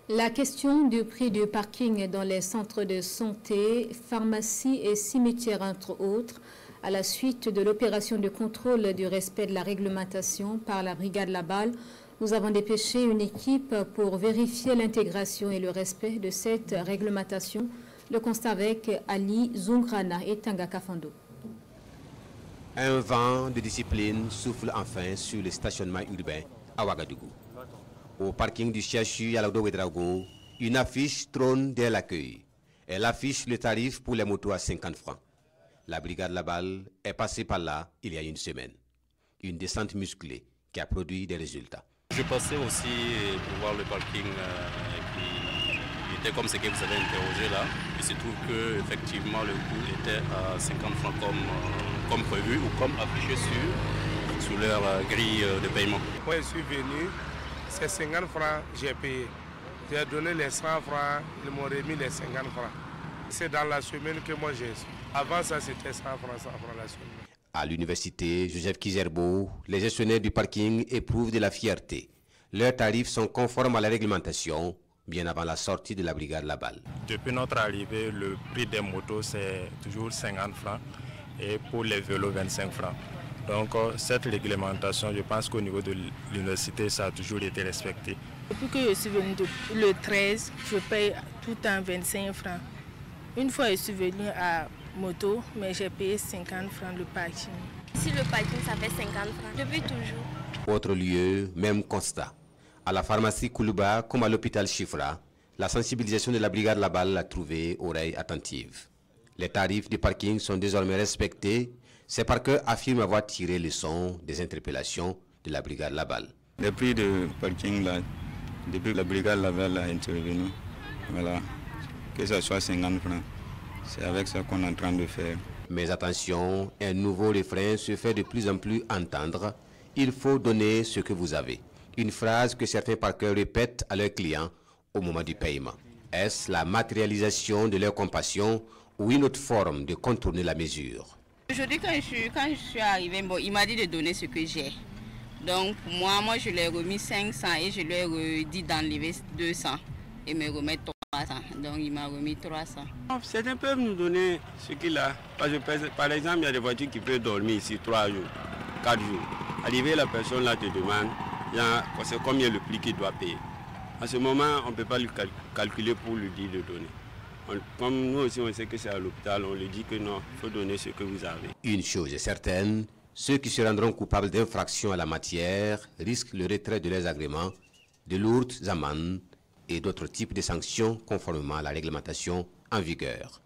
La question du prix du parking dans les centres de santé, pharmacies et cimetières, entre autres, à la suite de l'opération de contrôle du respect de la réglementation par la brigade Laballe, nous avons dépêché une équipe pour vérifier l'intégration et le respect de cette réglementation. Le constat avec Ali Zungrana et Tanga Kafando. Un vent de discipline souffle enfin sur le stationnement urbain à Ouagadougou. Au parking du CHU à Ouagadougou, une affiche trône dès l'accueil. Elle affiche le tarif pour les motos à 50 francs. La brigade Laballe est passée par là il y a une semaine. Une descente musclée qui a produit des résultats. Je passais aussi pour voir le parking qui était comme ce que vous avez interrogé là. Il se trouve qu'effectivement le coût était à 50 francs comme prévu ou comme affiché sur leur grille de paiement. Moi je suis venu, c'est 50 francs, j'ai payé. J'ai donné les 100 francs, ils m'ont remis les 50 francs. C'est dans la semaine que moi j'ai. Avant ça c'était 100 francs la semaine. À l'université Joseph Kizerbo, les gestionnaires du parking éprouvent de la fierté. Leurs tarifs sont conformes à la réglementation, bien avant la sortie de la brigade Laballe. Depuis notre arrivée, le prix des motos c'est toujours 50 francs et pour les vélos 25 francs. Donc cette réglementation, je pense qu'au niveau de l'université, ça a toujours été respecté. Depuis que je suis venu le 13, je paye tout le temps 25 francs. Une fois je suis venu à moto, mais j'ai payé 50 francs le parking. Si le parking ça fait 50 francs, depuis toujours. Autre lieu, même constat. À la pharmacie Koulouba comme à l'hôpital Chifra, la sensibilisation de la brigade Laballe a trouvé oreille attentive. Les tarifs du parking sont désormais respectés. C'est par que affirme avoir tiré le son des interpellations de la brigade Laballe. Le prix de parking là, depuis que la brigade Laballe a intervenu, voilà, que ce soit 50 francs. C'est avec ça qu'on est en train de faire. Mais attention, un nouveau refrain se fait de plus en plus entendre. Il faut donner ce que vous avez. Une phrase que certains parkers répètent à leurs clients au moment du paiement. Est-ce la matérialisation de leur compassion ou une autre forme de contourner la mesure? Aujourd'hui, quand je suis arrivé, bon, il m'a dit de donner ce que j'ai. Donc pour moi je lui ai remis 500 et je lui ai dit d'enlever 200 et me remettre 300. Donc il m'a remis 300. Certains peuvent nous donner ce qu'il a. Parce que, par exemple, il y a des voitures qui peuvent dormir ici 3 jours, 4 jours. Arrivé, la personne là te demande c'est combien le prix qu'il doit payer. À ce moment, on ne peut pas lui calculer pour lui dire de donner. Comme nous aussi on sait que c'est à l'hôpital, on lui dit que non, il faut donner ce que vous avez. Une chose est certaine, ceux qui se rendront coupables d'infractions à la matière risquent le retrait de leurs agréments, de lourdes amendes et d'autres types de sanctions conformément à la réglementation en vigueur.